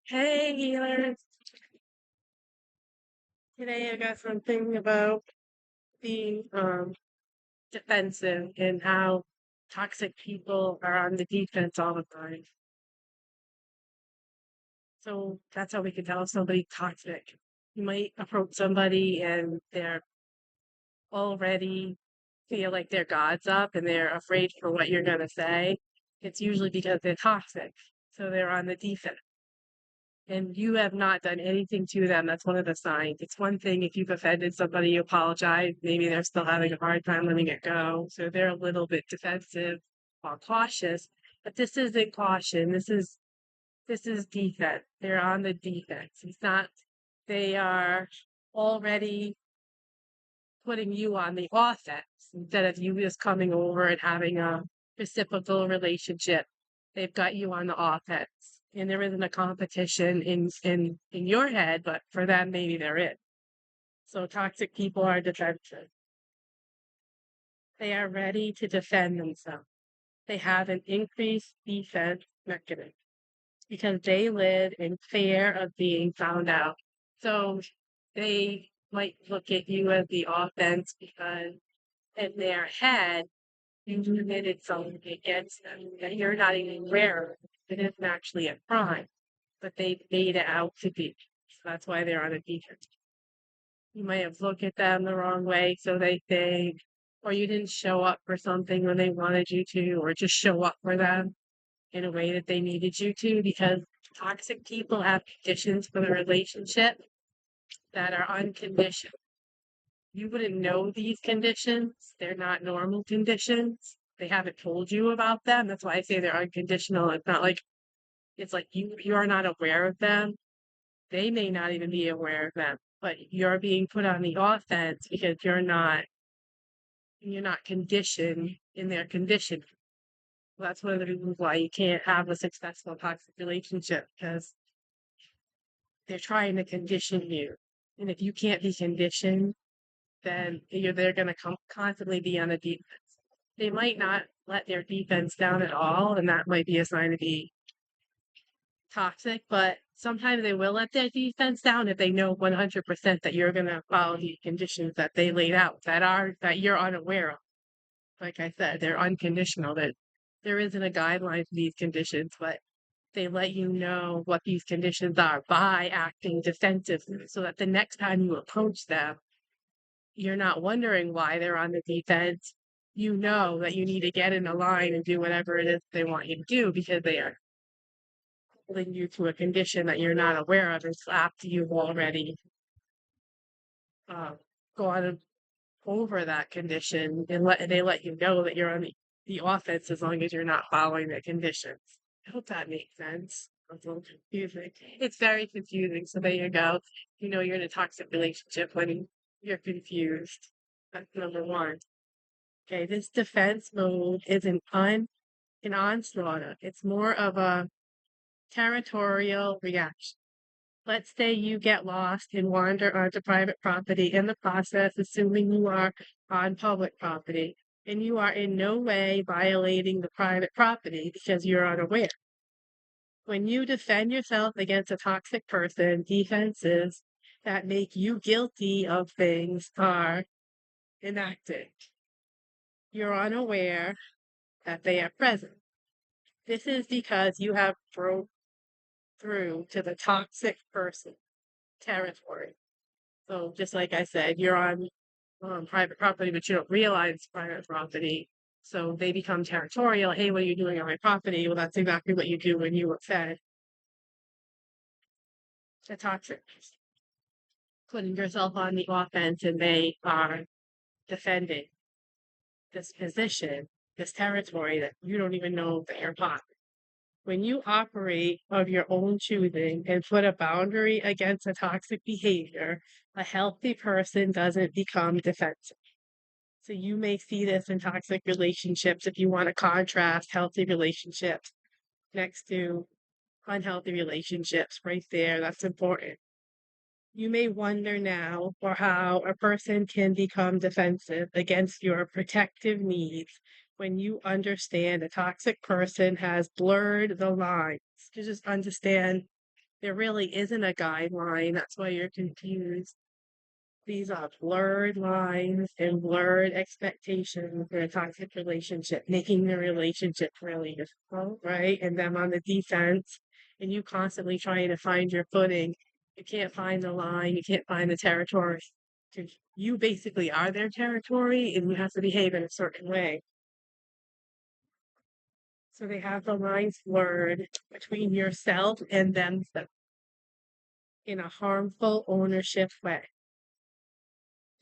Hey, healers. Today I got something about being defensive and how toxic people are on the defense all the time. So that's how we can tell if somebody's toxic. You might approach somebody and they're already feel like their guard's up and they're afraid for what you're gonna say. It's usually because they're toxic. So they're on the defense. And you have not done anything to them. That's one of the signs. It's one thing if you've offended somebody, you apologize. Maybe they're still having a hard time letting it go. So they're a little bit defensive or cautious. But this isn't caution. This is defense. They're on the defense. It's not they are already putting you on the offense instead of you just coming over and having a reciprocal relationship. They've got you on the offense. And there isn't a competition in your head, but for them maybe there is. So toxic people are defensive. They are ready to defend themselves. They have an increased defense mechanism because they live in fear of being found out. So they might look at you as the offense because in their head you committed something against them that you're not even aware of. It isn't actually a crime, but they made it out to be. So that's why they're on a defense. You might have looked at them the wrong way, so they think, or you didn't show up for something when they wanted you to, or just show up for them in a way that they needed you to, because toxic people have conditions for the relationship that are unconditional. You wouldn't know these conditions. They're not normal conditions. They haven't told you about them. That's why I say they're unconditional. It's not like it's like you are not aware of them. They may not even be aware of them, but you're being put on the offense because you're not conditioned in their condition. Well, that's one of the reasons why you can't have a successful toxic relationship because they're trying to condition you. And if you can't be conditioned, then they're going to constantly be on the defense. They might not let their defense down at all, and that might be a sign to be toxic, but sometimes they will let their defense down if they know 100% that you're going to follow the conditions that they laid out that you're unaware of. Like I said, they're unconditional, that there isn't a guideline for these conditions, but they let you know what these conditions are by acting defensively so that the next time you approach them, you're not wondering why they're on the defense. You know that you need to get in a line and do whatever it is they want you to do because they are holding you to a condition that you're not aware of until after you've already uh, gone over that condition and they let you know that you're on the offense as long as you're not following the conditions. I hope that makes sense. It's a little confusing. It's very confusing. So there you go. You know you're in a toxic relationship when you're confused. That's number one. Okay, this defense mode is an onslaught. It's more of a territorial reaction. Let's say you get lost and wander onto private property in the process, assuming you are on public property, and you are in no way violating the private property because you're unaware. When you defend yourself against a toxic person, defenses that make you guilty of things are enacted. You're unaware that they are present. This is because you have broke through to the toxic person territory. So just like I said, you're on private property, but you don't realize it's private property. So they become territorial. Hey, what are you doing on my property? Well, that's exactly what you do when you offend the toxic, putting yourself on the offense, and they are defending this position, this territory that you don't even know that you're on. When you operate of your own choosing and put a boundary against a toxic behavior, a healthy person doesn't become defensive. So you may see this in toxic relationships if you want to contrast healthy relationships next to unhealthy relationships right there. That's important. You may wonder now or how a person can become defensive against your protective needs when you understand a toxic person has blurred the lines. To just understand There really isn't a guideline. That's why you're confused. These are blurred lines and blurred expectations for a toxic relationship, making the relationship really difficult, right? And them on the defense, and you constantly trying to find your footing. You can't find the line, you can't find the territory. 'Cause you basically are their territory and you have to behave in a certain way. So they have the lines blurred between yourself and them in a harmful ownership way.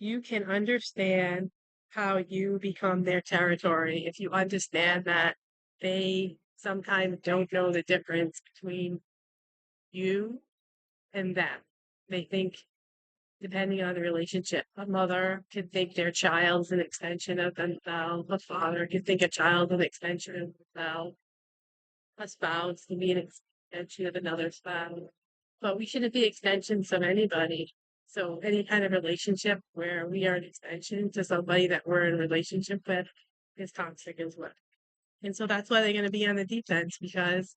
You can understand how you become their territory if you understand that they sometimes don't know the difference between you and them. They think, depending on the relationship, a mother could think their child's an extension of themselves, a father could think a child's an extension of themselves, a spouse can be an extension of another spouse. But we shouldn't be extensions of anybody. So any kind of relationship where we are an extension to somebody that we're in a relationship with is toxic as well. And so that's why they're going to be on the defense, because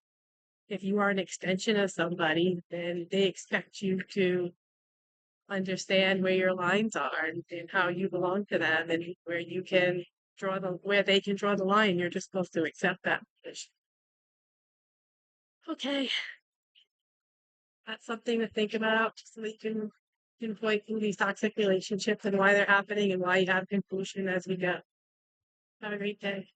if you are an extension of somebody, then they expect you to understand where your lines are and how you belong to them and where you can where they can draw the line. You're just supposed to accept that position. Okay, that's something to think about so that you can pinpoint these toxic relationships and why they're happening and why you have conclusion as we go. Have a great day.